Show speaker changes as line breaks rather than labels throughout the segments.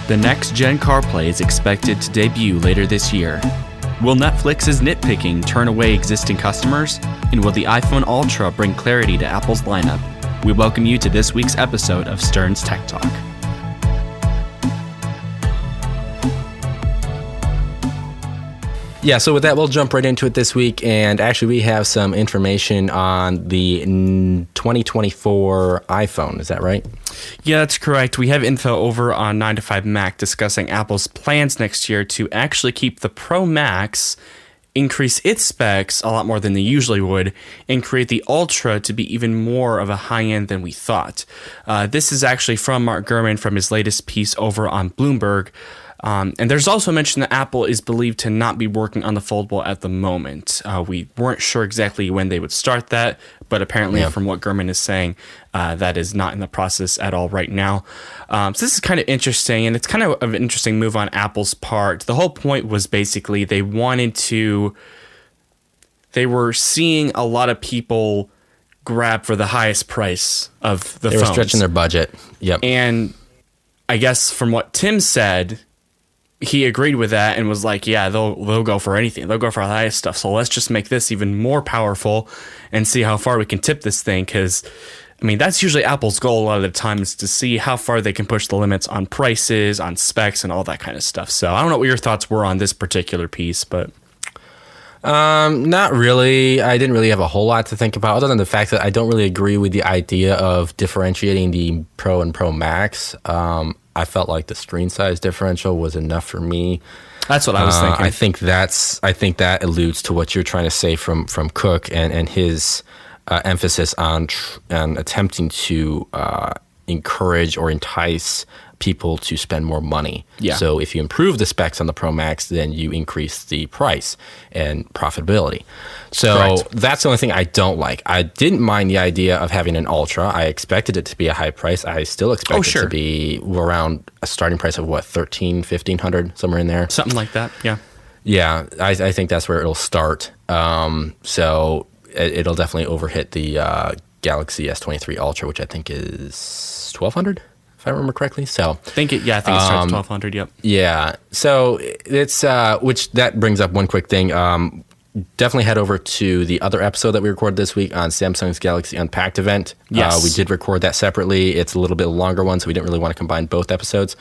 The next-gen Carplay is expected to debut later this year. Will Netflix's nitpicking turn away existing customers? And will the iPhone Ultra bring clarity to Apple's lineup? We welcome you to this week's episode of Stern's Tech Talk.
Yeah, so with that, we'll jump right into it this week. And actually, we have some information on the 2024 iPhone. Is that right?
Yeah, that's correct. We have info over on 9 to 5 Mac discussing Apple's plans next year to actually keep the Pro Max, increase its specs a lot more than they usually would, and create the Ultra to be even more of a high-end than we thought. This is actually from Mark Gurman from his latest piece over on Bloomberg. And there's also mention that Apple is believed to not be working on the foldable at the moment. We weren't sure exactly when they would start that, but apparently from what Gurman is saying, that is not in the process at all right now. So this is kind of interesting, and it's kind of an interesting move on Apple's part. The whole point was basically they were seeing a lot of people grab for the highest price of the phones.
They were stretching their budget. Yep.
And I guess from what Tim said, he agreed with that and was like, yeah, they'll go for anything. They'll go for the highest stuff. So let's just make this even more powerful and see how far we can tip this thing. Because, I mean, that's usually Apple's goal a lot of the time, is to see how far they can push the limits on prices, on specs, and all that kind of stuff. So I don't know what your thoughts were on this particular piece, but...
Not really. I didn't really have a whole lot to think about, other than the fact that I don't really agree with the idea of differentiating the Pro and Pro Max. I felt like the screen size differential was enough for me.
That's what I was thinking.
I think that alludes to what you're trying to say from Cook and his emphasis on attempting to encourage or entice people to spend more money.
Yeah.
So if you improve the specs on the Pro Max, then you increase the price and profitability. So
Correct.
That's the only thing I don't like. I didn't mind the idea of having an Ultra. I expected it to be a high price. I still expect it to be around a starting price of what, $1,300, $1,500, somewhere in there.
Something like that, yeah.
Yeah, I think that's where it'll start. So it'll definitely overhit the Galaxy S23 Ultra, which I think is $1,200. If I remember correctly. So
I think it starts at 1,200, yep.
Yeah. So it's which that brings up one quick thing. Definitely head over to the other episode that we recorded this week on Samsung's Galaxy Unpacked event.
Yes.
We did record that separately. It's a little bit longer one, so we didn't really want to combine both episodes.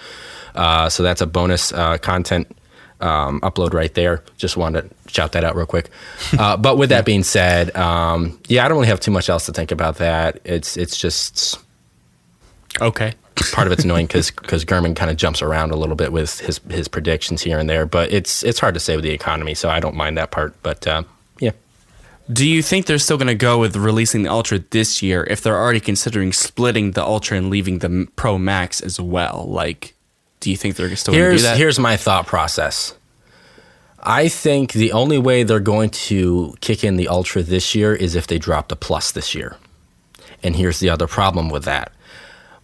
So that's a bonus content upload right there. Just wanted to shout that out real quick. But with that being said, I don't really have too much else to think about that. It's just...
Okay.
Part of it's annoying because Gurman kind of jumps around a little bit with his predictions here and there, but it's hard to say with the economy, so I don't mind that part. But yeah.
Do you think they're still going to go with releasing the Ultra this year if they're already considering splitting the Ultra and leaving the Pro Max as well? Like, do you think they're still going to do that?
Here's my thought process. I think the only way they're going to kick in the Ultra this year is if they drop the Plus this year. And here's the other problem with that.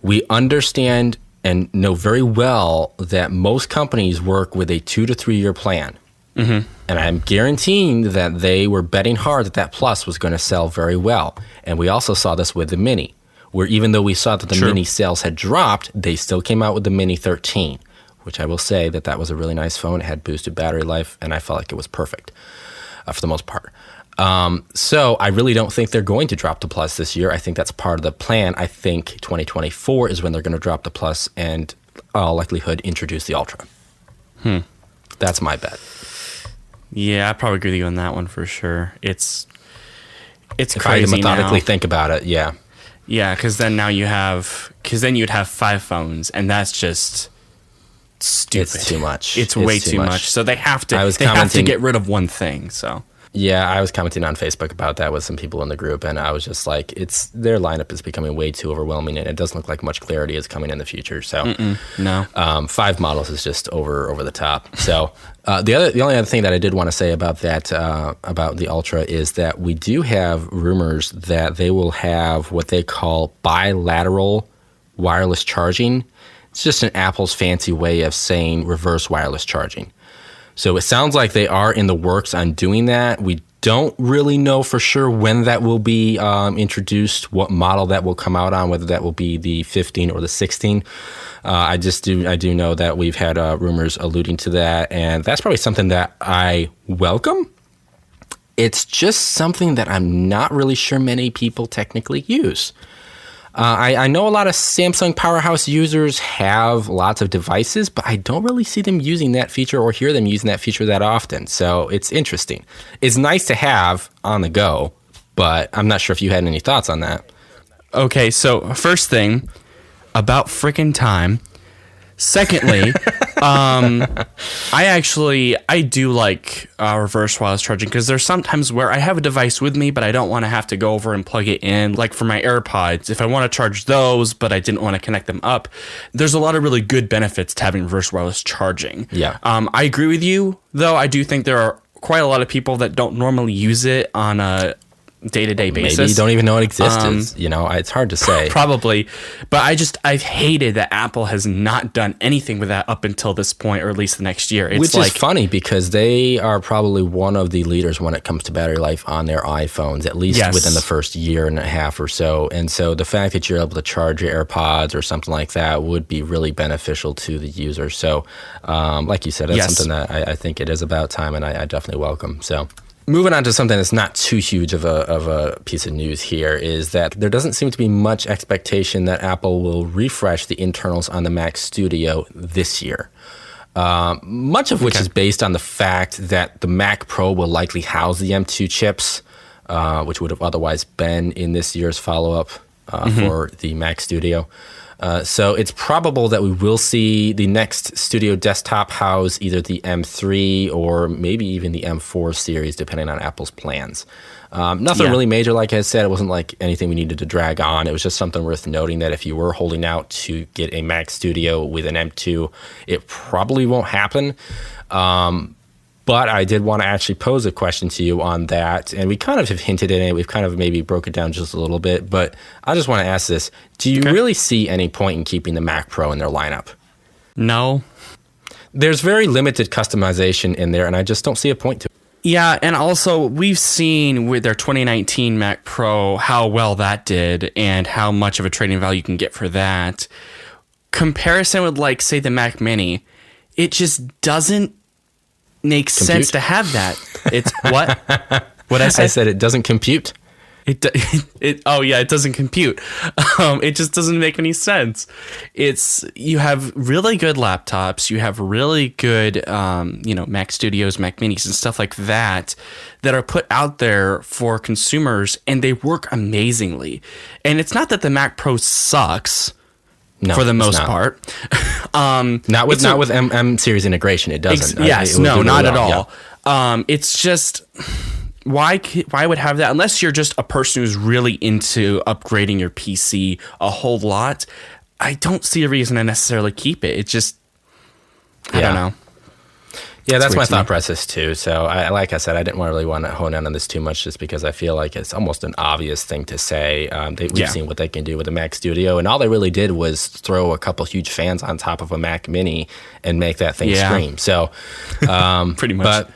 We understand and know very well that most companies work with a 2 to 3 year plan. Mm-hmm. And I'm guaranteeing that they were betting hard that Plus was going to sell very well. And we also saw this with the Mini, where even though we saw that the Mini sales had dropped, they still came out with the Mini 13, which I will say that was a really nice phone. It had boosted battery life, and I felt like it was perfect for the most part. So I really don't think they're going to drop the Plus this year. I think that's part of the plan. I think 2024 is when they're going to drop the Plus and all likelihood introduce the Ultra. That's my bet.
Yeah, I probably agree with you on that one for sure. It's
if
crazy
I methodically
now.
think about it, yeah.
Yeah, because then you'd have 5 phones, and that's just stupid.
It's too much.
It's way too much. So they have to. They have to get rid of one thing. So.
Yeah, I was commenting on Facebook about that with some people in the group, and I was just like, their lineup is becoming way too overwhelming, and it doesn't look like much clarity is coming in the future. So,
no,
5 models is just over the top. So, the only other thing that I did want to say about that about the Ultra is that we do have rumors that they will have what they call bilateral wireless charging. It's just an Apple's fancy way of saying reverse wireless charging. So it sounds like they are in the works on doing that. We don't really know for sure when that will be introduced, what model that will come out on, whether that will be the 15 or the 16. I do know that we've had rumors alluding to that, and that's probably something that I welcome. It's just something that I'm not really sure many people technically use. I know a lot of Samsung Powerhouse users have lots of devices, but I don't really see them using that feature or hear them using that feature that often. So it's interesting. It's nice to have on the go, but I'm not sure if you had any thoughts on that.
Okay, so first thing, about frickin' time. Secondly, I do like reverse wireless charging, because there's sometimes where I have a device with me, but I don't want to have to go over and plug it in. Like for my AirPods, if I want to charge those, but I didn't want to connect them up, there's a lot of really good benefits to having reverse wireless charging.
Yeah.
I agree with you, though. I do think there are quite a lot of people that don't normally use it on a day-to-day basis.
Maybe you don't even know it exists. It's hard to say.
Probably. But I've hated that Apple has not done anything with that up until this point, or at least the next year.
Which is funny, because they are probably one of the leaders when it comes to battery life on their iPhones, at least within the first year and a half or so. And so the fact that you're able to charge your AirPods or something like that would be really beneficial to the user. So like you said, that's something that I think it is about time, and I definitely welcome. So moving on to something that's not too huge of a piece of news here is that there doesn't seem to be much expectation that Apple will refresh the internals on the Mac Studio this year. Much of which is based on the fact that the Mac Pro will likely house the M2 chips, which would have otherwise been in this year's follow-up for the Mac Studio. So it's probable that we will see the next Studio desktop house either the M3 or maybe even the M4 series, depending on Apple's plans. Nothing really major, like I said. It wasn't like anything we needed to drag on. It was just something worth noting that if you were holding out to get a Mac Studio with an M2, it probably won't happen. But I did want to actually pose a question to you on that, and we kind of have hinted at it. We've kind of maybe broke it down just a little bit, but I just want to ask this. Do you really see any point in keeping the Mac Pro in their lineup?
No.
There's very limited customization in there, and I just don't see a point to it.
Yeah, and also we've seen with their 2019 Mac Pro how well that did and how much of a trading value you can get for that. Comparison with, like, say, the Mac Mini, it just doesn't make sense to have that. It's what? What I said?
I said it doesn't compute.
It doesn't compute. It just doesn't make any sense. You have really good laptops, you have really good Mac Studios, Mac Minis, and stuff like that are put out there for consumers, and they work amazingly. And it's not that the Mac Pro sucks. No, for the most part.
Not with M series integration, it doesn't.
Not at all. Yeah. It's just, why would have that unless you're just a person who's really into upgrading your PC a whole lot? I don't see a reason to necessarily keep it. It's just, I don't know.
Yeah, that's my thought process too. So, like I said, I didn't really want to hone in on this too much, just because I feel like it's almost an obvious thing to say. We've seen what they can do with the Mac Studio, and all they really did was throw a couple huge fans on top of a Mac Mini and make that thing scream. So,
pretty much.
But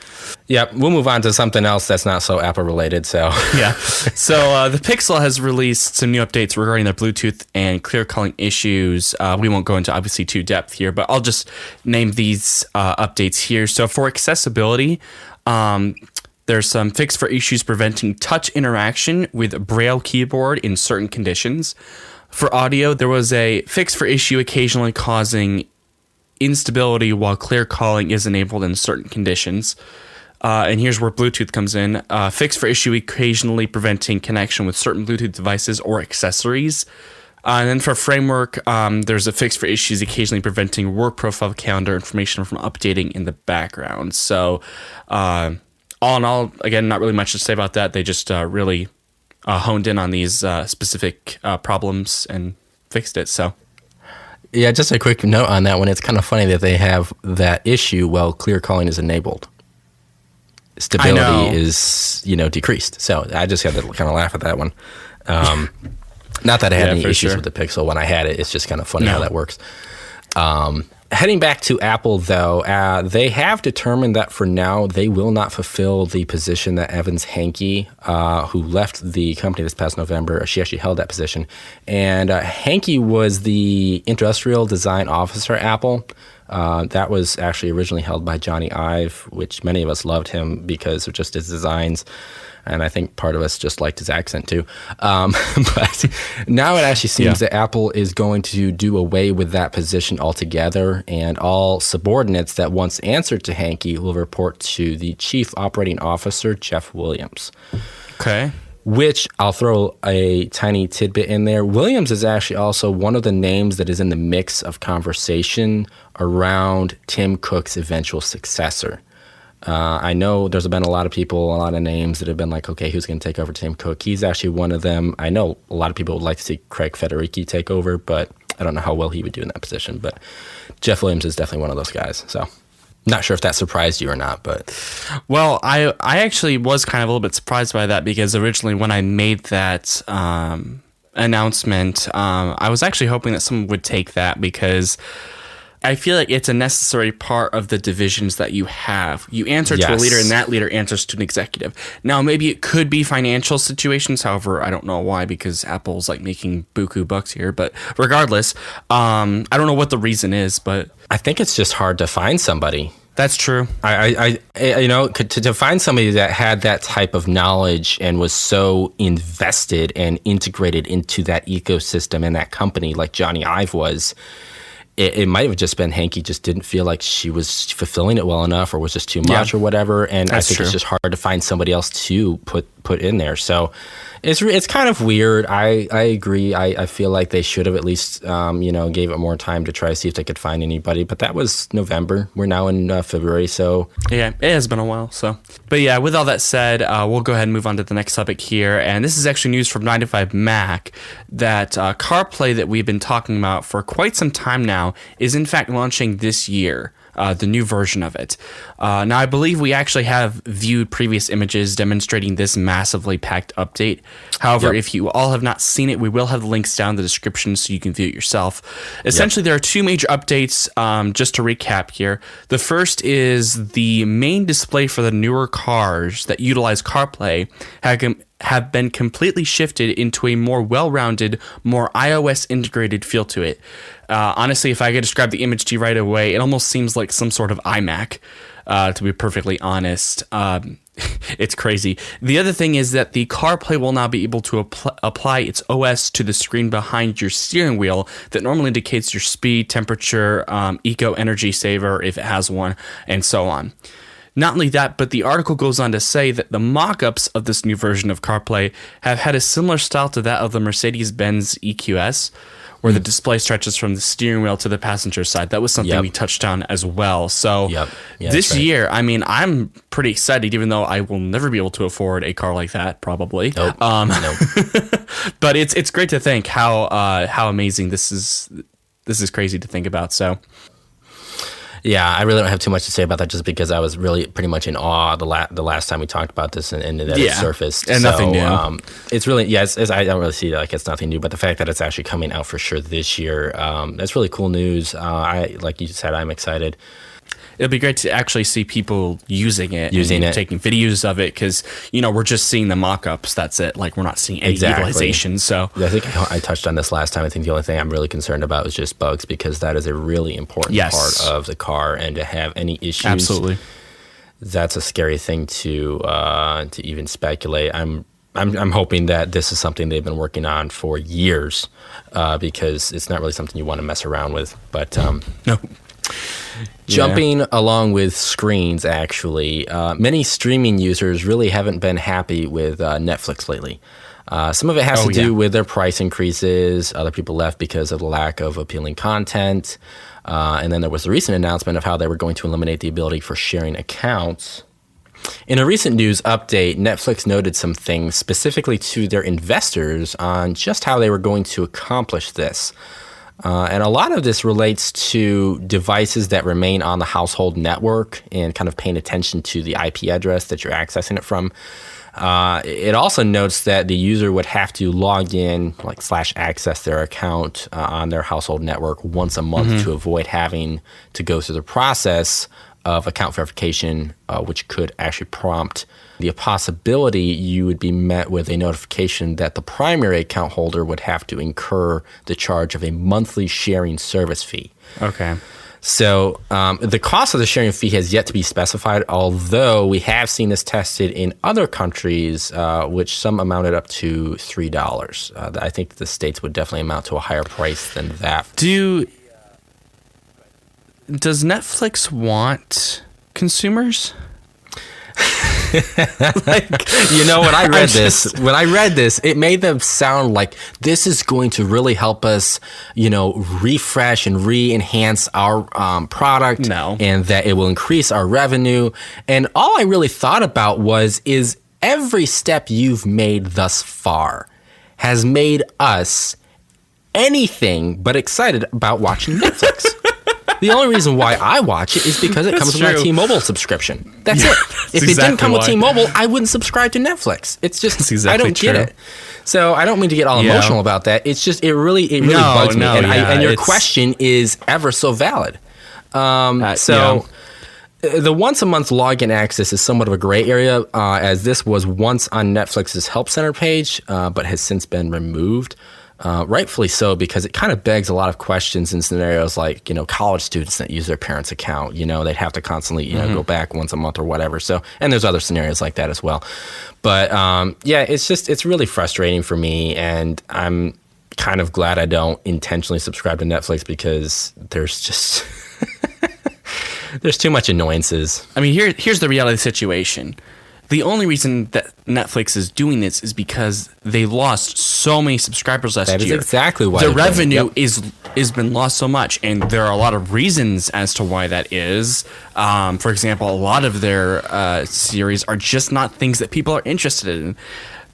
yeah, we'll move on to something else that's not so Apple related. So
So the Pixel has released some new updates regarding their Bluetooth and clear calling issues. We won't go into obviously too depth here, but I'll just name these updates here. So for accessibility, there's some fix for issues preventing touch interaction with Braille keyboard in certain conditions. For audio, there was a fix for issue occasionally causing instability while clear calling is enabled in certain conditions. And here's where Bluetooth comes in. Fix for issue occasionally preventing connection with certain Bluetooth devices or accessories. And then for framework, there's a fix for issues occasionally preventing work profile calendar information from updating in the background. So all in all, again, not really much to say about that. They just really honed in on these specific problems and fixed it. So.
Yeah, just a quick note on that one. It's kind of funny that they have that issue while clear calling is enabled. Stability is, decreased. So I just had to kind of laugh at that one. Not that I had any issues with the Pixel when I had it. It's just kind of funny how that works. Heading back to Apple, though, they have determined that for now they will not fulfill the position that Evans Hankey, who left the company this past November, she actually held that position. And Hankey was the industrial design officer at Apple. That was actually originally held by Jony Ive, which many of us loved him because of just his designs. And I think part of us just liked his accent too. But now it actually seems that Apple is going to do away with that position altogether, and all subordinates that once answered to Hankey will report to the Chief Operating Officer, Jeff Williams.
Okay.
Which I'll throw a tiny tidbit in there. Williams is actually also one of the names that is in the mix of conversation around Tim Cook's eventual successor. I know there's been a lot of people, a lot of names that have been like, okay, who's going to take over Tim Cook? He's actually one of them. I know a lot of people would like to see Craig Federighi take over, but I don't know how well he would do in that position. But Jeff Williams is definitely one of those guys. So not sure if that surprised you or not, but.
Well, I actually was kind of a little bit surprised by that because originally when I made that announcement, I was actually hoping that someone would take that because I feel like it's a necessary part of the divisions that you have. You answer to a leader, and that leader answers to an executive. Now, maybe it could be financial situations. However, I don't know why, because Apple's like making buku bucks here. But regardless, I don't know what the reason is, but
I think it's just hard to find somebody.
That's true.
I to find somebody that had that type of knowledge and was so invested and integrated into that ecosystem and that company like Jony Ive was. It might have just been Hankey just didn't feel like she was fulfilling it well enough, or was just too much or whatever. And I think it's just hard to find somebody else to put in there. So it's kind of weird. I agree. I feel like they should have at least gave it more time to try to see if they could find anybody. But that was November. We're now in February. So
yeah, it has been a while. So, but yeah, with all that said, we'll go ahead and move on to the next topic here. And this is actually news from 9to5Mac that Carplay that we've been talking about for quite some time now is in fact launching this year. The new version of it. Now, I believe we actually have viewed previous images demonstrating this massively packed update. However, if you all have not seen it, we will have the links down in the description so you can view it yourself. Essentially, there are two major updates, just to recap here. The first is the main display for the newer cars that utilize CarPlay have been completely shifted into a more well-rounded, more iOS integrated feel to it. Honestly, if I could describe the image to you right away, it almost seems like some sort of iMac, to be perfectly honest. It's crazy. The other thing is that the CarPlay will now be able to apply its OS to the screen behind your steering wheel that normally indicates your speed, temperature, eco energy saver if it has one, and so on. Not only that, but the article goes on to say that the mock-ups of this new version of CarPlay have had a similar style to that of the Mercedes-Benz EQS, where the display stretches from the steering wheel to the passenger side. That was something we touched on as well. So this year, I mean, I'm pretty excited, even though I will never be able to afford a car like that, probably.
Nope.
But it's great to think how amazing this is. This is crazy to think about. So.
Yeah, I really don't have too much to say about that just because I was really pretty much in awe the last time we talked about this and that it surfaced.
And nothing new.
It's really, I don't really see it like it's nothing new, but the fact that it's actually coming out for sure this year, that's really cool news. Like you said, I'm excited.
It'll be great to actually see people using it, taking videos of it, because we're just seeing the mock-ups. That's it. Like, we're not seeing any utilization. So
I think I touched on this last time. I think the only thing I'm really concerned about is just bugs, because that is a really important part of the car, and to have any issues, that's a scary thing to even speculate. I'm hoping that this is something they've been working on for years, because it's not really something you want to mess around with. But
no.
Jumping along with screens, actually, many streaming users really haven't been happy with Netflix lately. Some of it has to do with their price increases. Other people left because of the lack of appealing content. And then there was a recent announcement of how they were going to eliminate the ability for sharing accounts. In a recent news update, Netflix noted some things specifically to their investors on just how they were going to accomplish this. And a lot of this relates to devices that remain on the household network and kind of paying attention to the IP address that you're accessing it from. It also notes that the user would have to log in, like / access their account on their household network once a month to avoid having to go through the process of account verification, which could actually prompt the possibility you would be met with a notification that the primary account holder would have to incur the charge of a monthly sharing service fee.
Okay.
So the cost of the sharing fee has yet to be specified, although we have seen this tested in other countries, which some amounted up to $3. I think the States would definitely amount to a higher price than that.
Does Netflix want consumers?
When I read this, it made them sound like this is going to really help us, refresh and re-enhance our product.
No.
And that it will increase our revenue. And all I really thought about is every step you've made thus far has made us anything but excited about watching Netflix. The only reason why I watch it is because it comes with my T-Mobile subscription. That's it. If it didn't come with T-Mobile, I wouldn't subscribe to Netflix. It's just, I don't get it. So I don't mean to get all emotional about that. It's just, it really bugs me. And your question is ever so valid. The once a month login access is somewhat of a gray area, as this was once on Netflix's Help Center page, but has since been removed. Rightfully so, because it kind of begs a lot of questions in scenarios like, college students that use their parents' account, they'd have to constantly, go back once a month or whatever. So, and there's other scenarios like that as well. But, it's really frustrating for me. And I'm kind of glad I don't intentionally subscribe to Netflix because there's just, there's too much annoyances.
I mean, here's the reality of the situation. The only reason that Netflix is doing this is because they lost so many subscribers last year.
That is exactly why.
The revenue is been lost so much, and there are a lot of reasons as to why that is. For example, a lot of their series are just not things that people are interested in.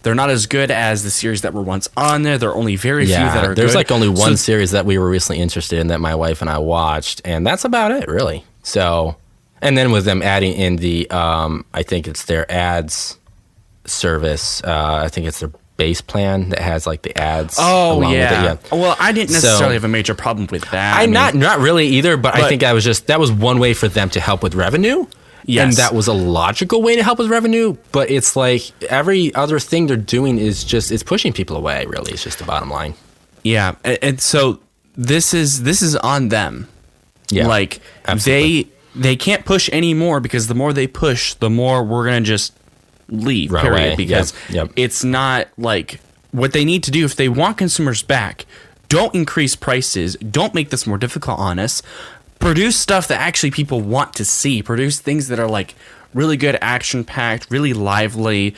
They're not as good as the series that were once on there. There are only very few that are good.
There's like only one series that we were recently interested in that my wife and I watched, and that's about it, really. So... And then with them adding in the, I think it's their ads service. I think it's their base plan that has like the ads.
Oh, yeah. Well, I didn't necessarily have a major problem with that.
Not really either, but I think that was one way for them to help with revenue. Yes. And that was a logical way to help with revenue. But it's like every other thing they're doing is it's pushing people away, really. It's just the bottom line.
Yeah. And so this is on them.
Yeah.
Like
absolutely.
They can't push anymore because the more they push, the more we're going to just leave,
run
period.
Away.
Because it's not like what they need to do if they want consumers back. Don't increase prices. Don't make this more difficult on us. Produce stuff that actually people want to see. Produce things that are like really good, action-packed, really lively,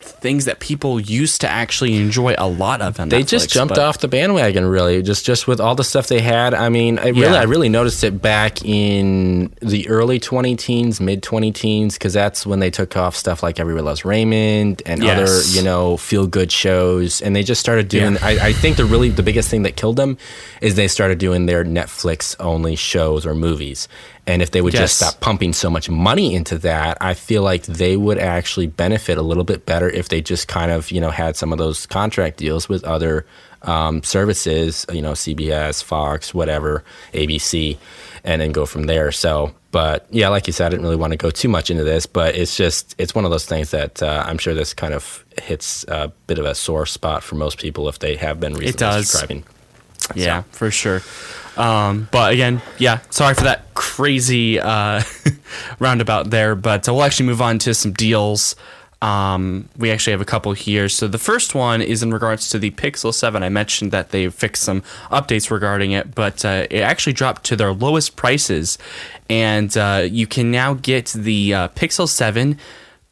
things that people used to actually enjoy a lot of on Netflix.
They just jumped off the bandwagon, really, just with all the stuff they had. I mean, I really noticed it back in the early 20-teens, mid-20-teens, because that's when they took off stuff like Everybody Loves Raymond and other, feel-good shows. And they just started doing, I think the biggest thing that killed them is they started doing their Netflix-only shows or movies. And if they would just stop pumping so much money into that, I feel like they would actually benefit a little bit better if they just kind of, had some of those contract deals with other services, CBS, Fox, whatever, ABC, and then go from there. So, but yeah, like you said, I didn't really want to go too much into this, but it's one of those things that I'm sure this kind of hits a bit of a sore spot for most people if they have been recently subscribing.
Yeah, for sure. But again, sorry for that crazy roundabout there, but we'll actually move on to some deals. We actually have a couple here. So the first one is in regards to the Pixel 7. I mentioned that they fixed some updates regarding it, but it actually dropped to their lowest prices, and you can now get the Pixel 7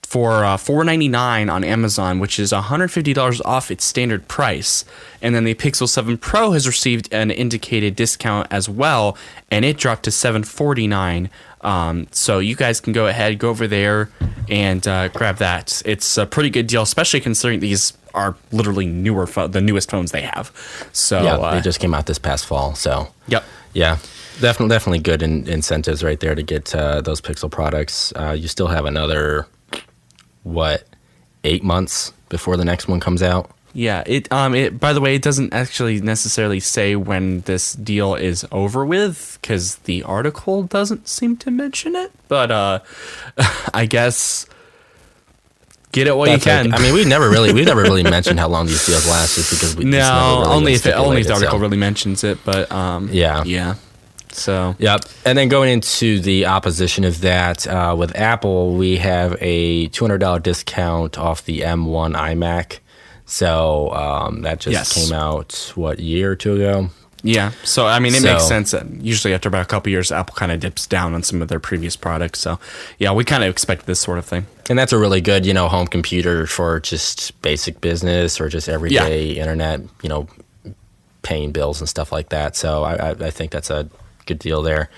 for $499 on Amazon, which is $150 off its standard price. And then the Pixel 7 Pro has received an indicated discount as well, and it dropped to $749 So you guys can go ahead, go over there, and grab that. It's a pretty good deal, especially considering these are literally the newest phones they have. So
yeah, they just came out this past fall. So
yep,
yeah, definitely good incentives right there to get those Pixel products. You still have another 8 months before the next one comes out.
Yeah, it by the way, it doesn't actually necessarily say when this deal is over with, because the article doesn't seem to mention it. But I guess get it while you can.
I mean, we never really mentioned how long these deals last, just because
only if the article really mentions it. But yeah. So
yep. And then going into the opposition of that, with Apple, we have a $200 discount off the M1 iMac. So that just came out, a year or two ago?
Yeah. So, I mean, it makes sense that usually after about a couple years, Apple kind of dips down on some of their previous products. So, yeah, we kind of expect this sort of thing.
And that's a really good, home computer for just basic business or just everyday internet, paying bills and stuff like that. So I think that's a good deal there.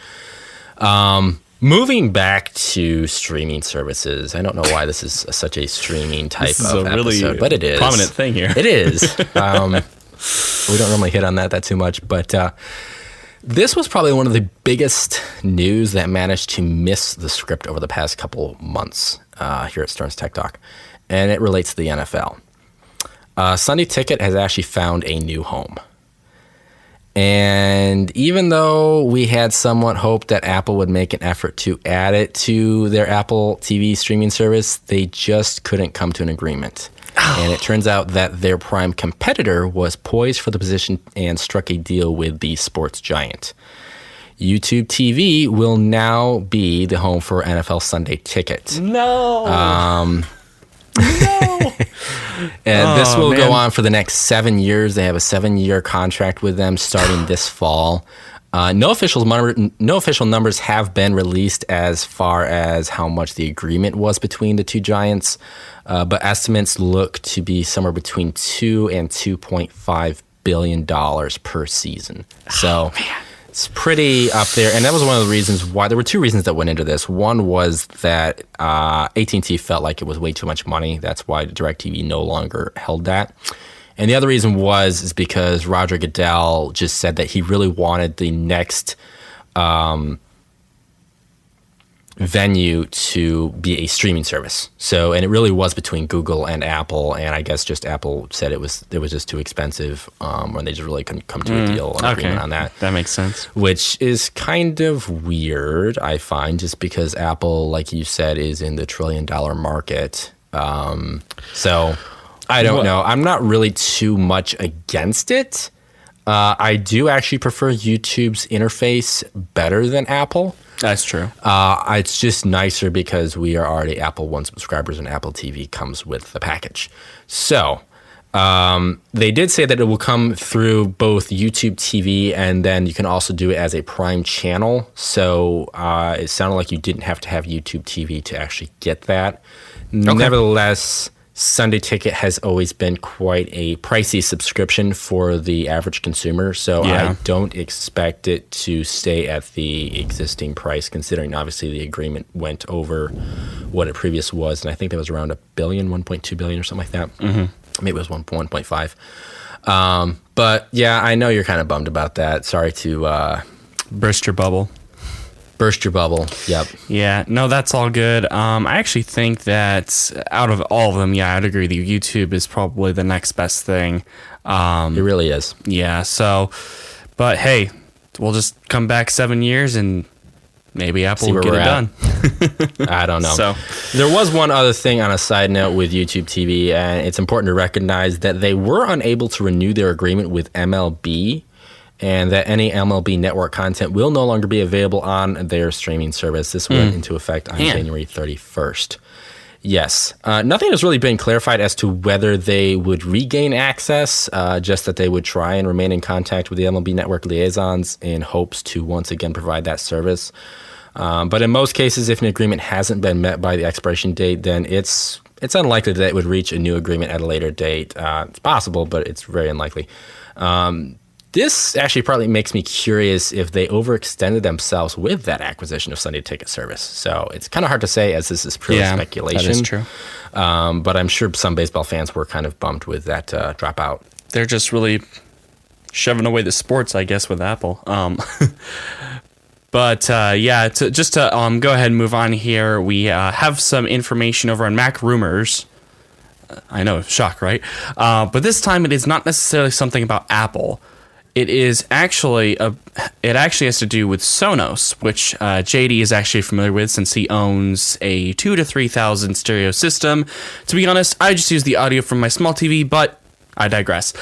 Moving back to streaming services, I don't know why this is such a streaming type of episode, but it is.
Prominent thing here.
It is. We don't normally hit on that too much, but this was probably one of the biggest news that managed to miss the script over the past couple months here at Stern's Tech Talk, and it relates to the NFL. Sunday Ticket has actually found a new home. And even though we had somewhat hoped that Apple would make an effort to add it to their Apple TV streaming service, they just couldn't come to an agreement. And it turns out that their prime competitor was poised for the position and struck a deal with the sports giant. YouTube TV will now be the home for NFL Sunday Ticket.
No.
And this will go on for the next 7 years. They have a 7-year contract with them starting this fall. No official numbers have been released as far as how much the agreement was between the two giants, but estimates look to be somewhere between $2 and $2.5 billion per season. So it's pretty up there. And that was one of the reasons why there were two reasons that went into this. One was that AT&T felt like it was way too much money. That's why DirecTV no longer held that. And the other reason is because Roger Goodell just said that he really wanted the next venue to be a streaming service. So, and it really was between Google and Apple, and I guess just Apple said it was just too expensive, when they just really couldn't come to a deal or agreement on that.
That makes sense.
Which is kind of weird, I find, just because Apple, like you said, is in the $1 trillion market. So I don't know. I'm not really too much against it. I do actually prefer YouTube's interface better than Apple.
That's true.
It's just nicer because we are already Apple One subscribers and Apple TV comes with the package. So they did say that it will come through both YouTube TV and then you can also do it as a Prime channel. So it sounded like you didn't have to have YouTube TV to actually get that. Okay. Nevertheless, Sunday Ticket has always been quite a pricey subscription for the average consumer, so I don't expect it to stay at the existing price, considering obviously the agreement went over what it previously was, and I think that was around $1 billion, 1.2 billion or something like that. Mm-hmm. Maybe it was 1.5. But yeah, I know you're kind of bummed about that. Sorry to
burst your bubble.
Burst your bubble. Yep.
Yeah, no, that's all good. I actually think that out of all of them, I'd agree with you. YouTube is probably the next best thing.
It really is.
Yeah, so, but hey, we'll just come back 7 years and maybe Apple will get it done.
I don't know.
So
there was one other thing on a side note with YouTube TV, and it's important to recognize that they were unable to renew their agreement with MLB, and that any MLB network content will no longer be available on their streaming service. This went into effect on January 31st. Yes. Nothing has really been clarified as to whether they would regain access, just that they would try and remain in contact with the MLB network liaisons in hopes to once again provide that service. But in most cases, if an agreement hasn't been met by the expiration date, then it's unlikely that it would reach a new agreement at a later date. It's possible, but it's very unlikely. This actually probably makes me curious if they overextended themselves with that acquisition of Sunday Ticket Service. So it's kind of hard to say, as this is purely speculation.
That is true.
But I'm sure some baseball fans were kind of bummed with that dropout.
They're just really shoving away the sports, I guess, with Apple. But just to go ahead and move on here, we have some information over on Mac Rumors. I know, shock, right? But this time it is not necessarily something about Apple. It is actually it actually has to do with Sonos, which JD is actually familiar with since he owns a 2,000 to 3,000 stereo system. To be honest, I just use the audio from my small TV, but I digress.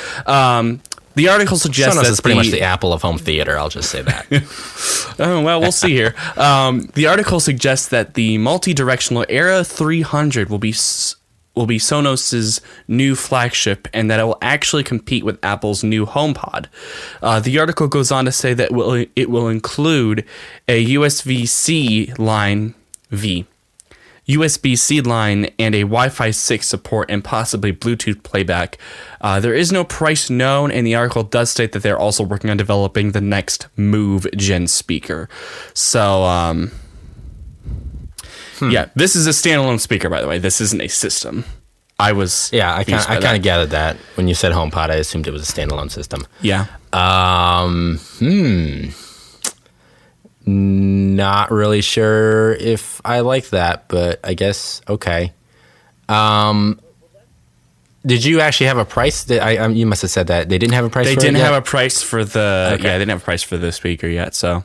The article suggests
Sonos
that
is pretty much the Apple of home theater. I'll just say that.
Oh, well, we'll see here. The article suggests that the multi-directional Era 300 will be Sonos's new flagship, and that it will actually compete with Apple's new HomePod. The article goes on to say that it will include a USB-C line USB-C line, and a Wi-Fi 6 support, and possibly Bluetooth playback. There is no price known, and the article does state that they're also working on developing the next Move Gen speaker. So, yeah, this is a standalone speaker, by the way. This isn't a system. I kind of gathered
that. When you said HomePod, I assumed it was a standalone system.
Yeah.
Not really sure if I like that, but I guess okay. Did you actually have a price? You must have said that they didn't have a price.
They didn't have a price for the. Okay. Yeah, they didn't have a price for the speaker yet. So,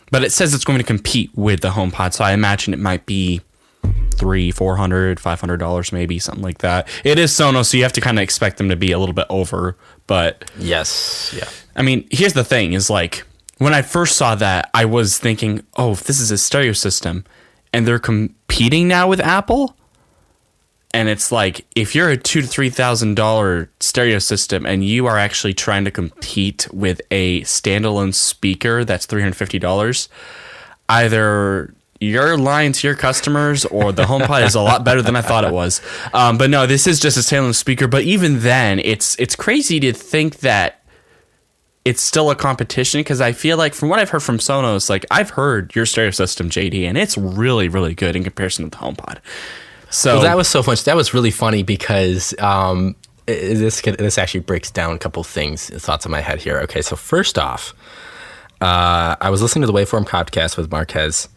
but it says it's going to compete with the HomePod, so I imagine it might be $300, $400, $500, maybe something like that. It is Sonos, so you have to kind of expect them to be a little bit over. But
yes, yeah.
I mean, here's the thing: is like, when I first saw that, I was thinking, oh, if this is a stereo system and they're competing now with Apple. And it's like, if you're a $2,000 to $3,000 stereo system and you are actually trying to compete with a standalone speaker that's $350, either you're lying to your customers or the HomePod is a lot better than I thought it was. But no, this is just a standalone speaker. But even then, it's crazy to think that it's still a competition, because I feel like from what I've heard from Sonos, like I've heard your stereo system, JD, and it's really, really good in comparison to the HomePod. So
that was so much. That was really funny because this actually breaks down a couple thoughts in my head here. Okay, so first off, I was listening to the Waveform podcast with Marquez,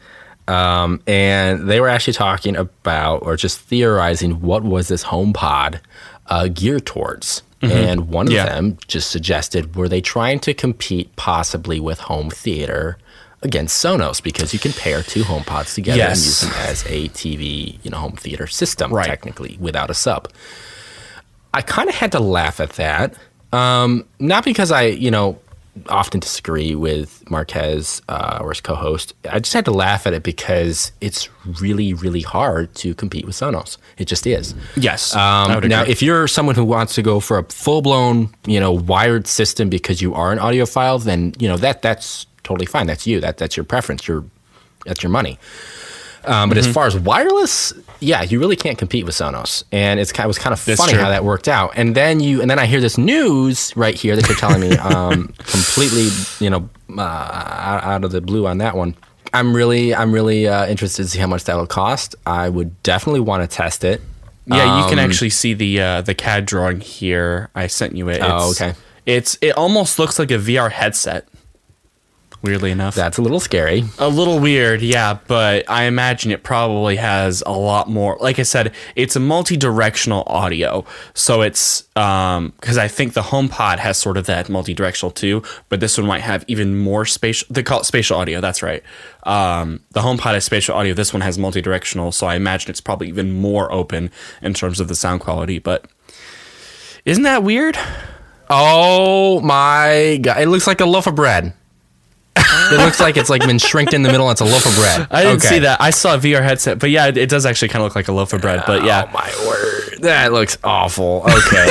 and they were actually talking about, or just theorizing, what was this HomePod geared towards. And one of them just suggested, were they trying to compete possibly with home theater against Sonos? Because you can pair two HomePods together and use them as a TV, home theater system, technically, without a sub. I kind of had to laugh at that. Not because I, often disagree with Marquez or his co-host. I just had to laugh at it because it's really, really hard to compete with Sonos. It just is.
Yes.
Now, if you're someone who wants to go for a full-blown, wired system because you are an audiophile, then, that's totally fine. That's you. That's your preference. That's your money. But as far as wireless, you really can't compete with Sonos, and it was kind of funny how that worked out. And then I hear this news right here that you're telling me completely, out of the blue on that one. I'm really interested to see how much that'll cost. I would definitely want to test it.
Yeah, you can actually see the CAD drawing here. I sent you it.
Okay.
It almost looks like a VR headset. Weirdly enough.
That's a little scary.
A little weird, yeah, but I imagine it probably has a lot more. Like I said, it's a multi-directional audio. So it's, because I think the HomePod has sort of that multi-directional too, but this one might have even more spatial. They call it spatial audio, that's right. The HomePod has spatial audio. This one has multi-directional, so I imagine it's probably even more open in terms of the sound quality. But isn't that weird?
Oh my God. It looks like a loaf of bread. It looks like it's been shrinked in the middle and it's a loaf of bread.
I didn't see that. I saw a VR headset, but yeah, it does actually kind of look like a loaf of bread. But yeah.
Oh my word. That looks awful. Okay.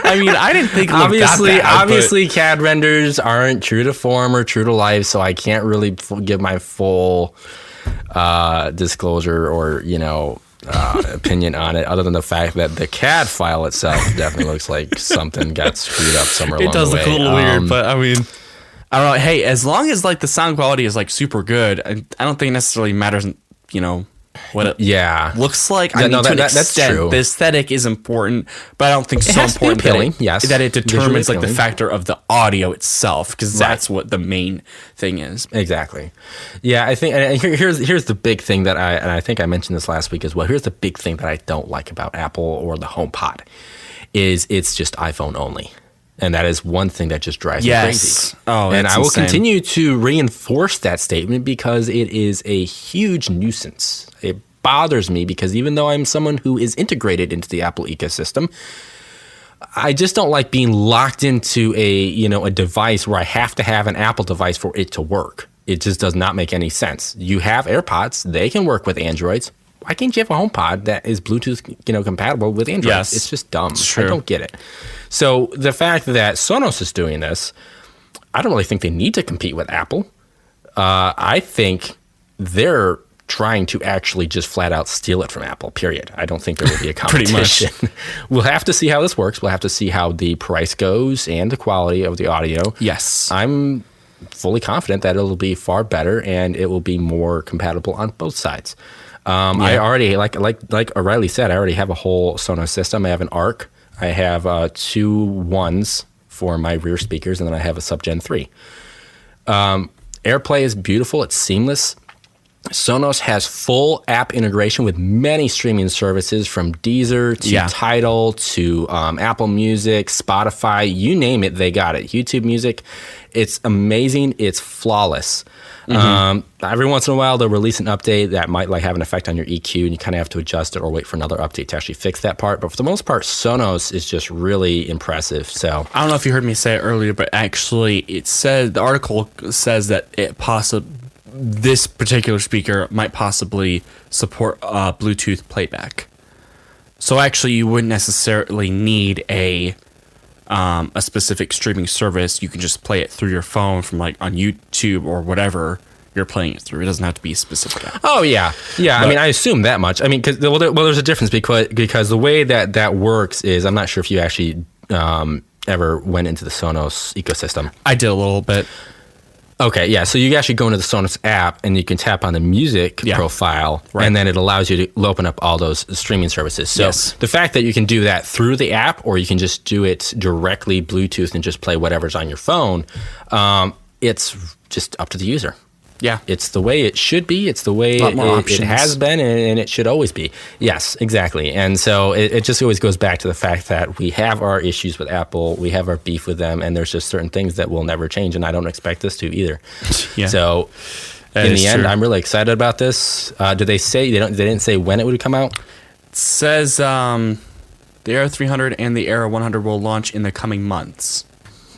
I mean, I didn't think it looked that bad,
obviously CAD renders aren't true to form or true to life, so I can't really give my full disclosure or, opinion on it, other than the fact that the CAD file itself definitely looks like something got screwed up somewhere along the way.
It does look a little weird, but I mean, I don't know. Hey, as long as like the sound quality is like super good, I don't think it necessarily matters, what it looks like.
Yeah,
I mean, to an
that's
extent,
true.
The aesthetic is important, but I don't think
It
so
has to be
important
appealing,
that
yes.
that it determines like the
Visually
factor of the audio itself, because that's what the main thing is.
Exactly. Yeah, I think, and here's the big thing that I think I mentioned this last week as well. Here's the big thing that I don't like about Apple or the HomePod is it's just iPhone only. And that is one thing that just drives me crazy.
Oh,
and I will
insane.
continue to reinforce that statement because it is a huge nuisance. It bothers me because even though I'm someone who is integrated into the Apple ecosystem, I just don't like being locked into a device where I have to have an Apple device for it to work. It just does not make any sense. You have AirPods, they can work with Androids. Why can't you have a HomePod that is Bluetooth, compatible with Android?
Yes.
It's just dumb.
It's true.
I don't get it. So the fact that Sonos is doing this, I don't really think they need to compete with Apple. I think they're trying to actually just flat out steal it from Apple, period. I don't think there will be a competition.
Pretty much.
We'll have to see how this works. We'll have to see how the price goes and the quality of the audio.
Yes.
I'm fully confident that it'll be far better and it will be more compatible on both sides. I already, like O'Reilly said, I already have a whole Sonos system. I have an ARC. I have 2 ones for my rear speakers, and then I have a Sub-Gen 3. AirPlay is beautiful. It's seamless. Sonos has full app integration with many streaming services from Deezer to Tidal to Apple Music, Spotify, you name it, they got it. YouTube Music. It's amazing. It's flawless. Every once in a while, they'll release an update that might have an effect on your EQ, and you kind of have to adjust it or wait for another update to actually fix that part. But for the most part, Sonos is just really impressive. So
I don't know if you heard me say it earlier, but actually, the article says that this particular speaker might possibly support Bluetooth playback. So actually, you wouldn't necessarily need a specific streaming service. You can just play it through your phone from on YouTube or whatever you're playing it through. It doesn't have to be a specific app.
Oh yeah. But, I mean, I assume that much. I mean, there's a difference because the way that works is, I'm not sure if you actually ever went into the Sonos ecosystem.
I did a little bit.
Okay, yeah. So you actually go into the Sonos app and you can tap on the music profile, and then it allows you to open up all those streaming services. So the fact that you can do that through the app, or you can just do it directly Bluetooth and just play whatever's on your phone, it's just up to the user. Yeah. It's the way it should be. It's the way it has been, and it should always be. Yes, exactly. And so it just always goes back to the fact that we have our issues with Apple. We have our beef with them, and there's just certain things that will never change, and I don't expect this to either. Yeah. So in the end, I'm really excited about this. Did they say they didn't say when it would come out?
It says the Air 300 and the Air 100 will launch in the coming months.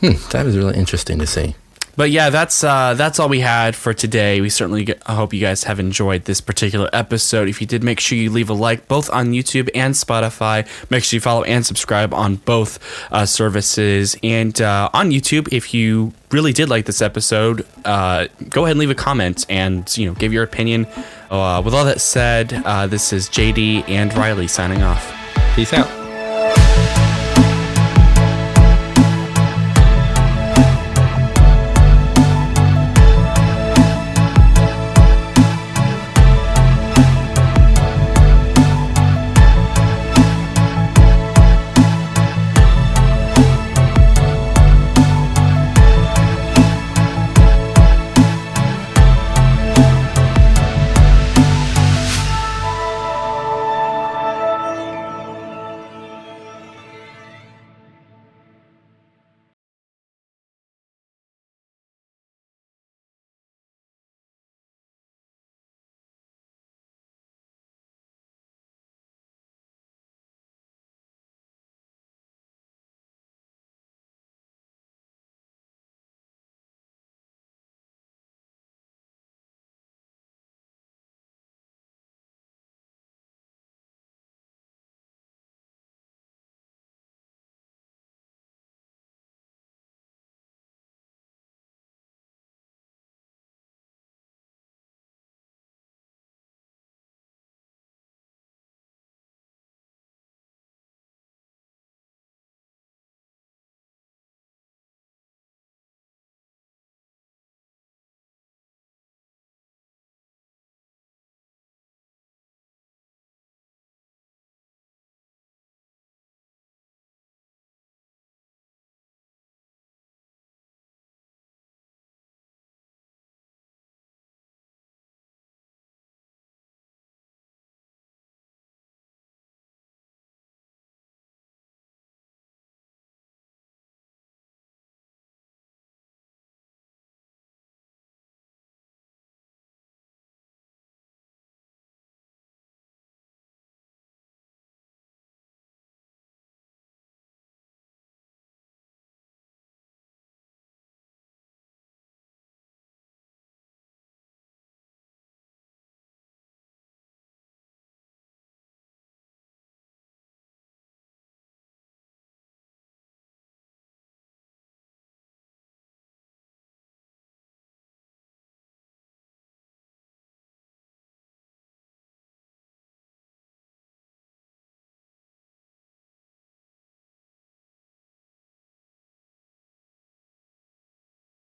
That is really interesting to see.
But yeah, that's all we had for today. We certainly hope you guys have enjoyed this particular episode. If you did, make sure you leave a like both on YouTube and Spotify. Make sure you follow and subscribe on both services. And on YouTube, if you really did like this episode, go ahead and leave a comment and give your opinion. With all that said, this is JD and Riley signing off.
Peace out.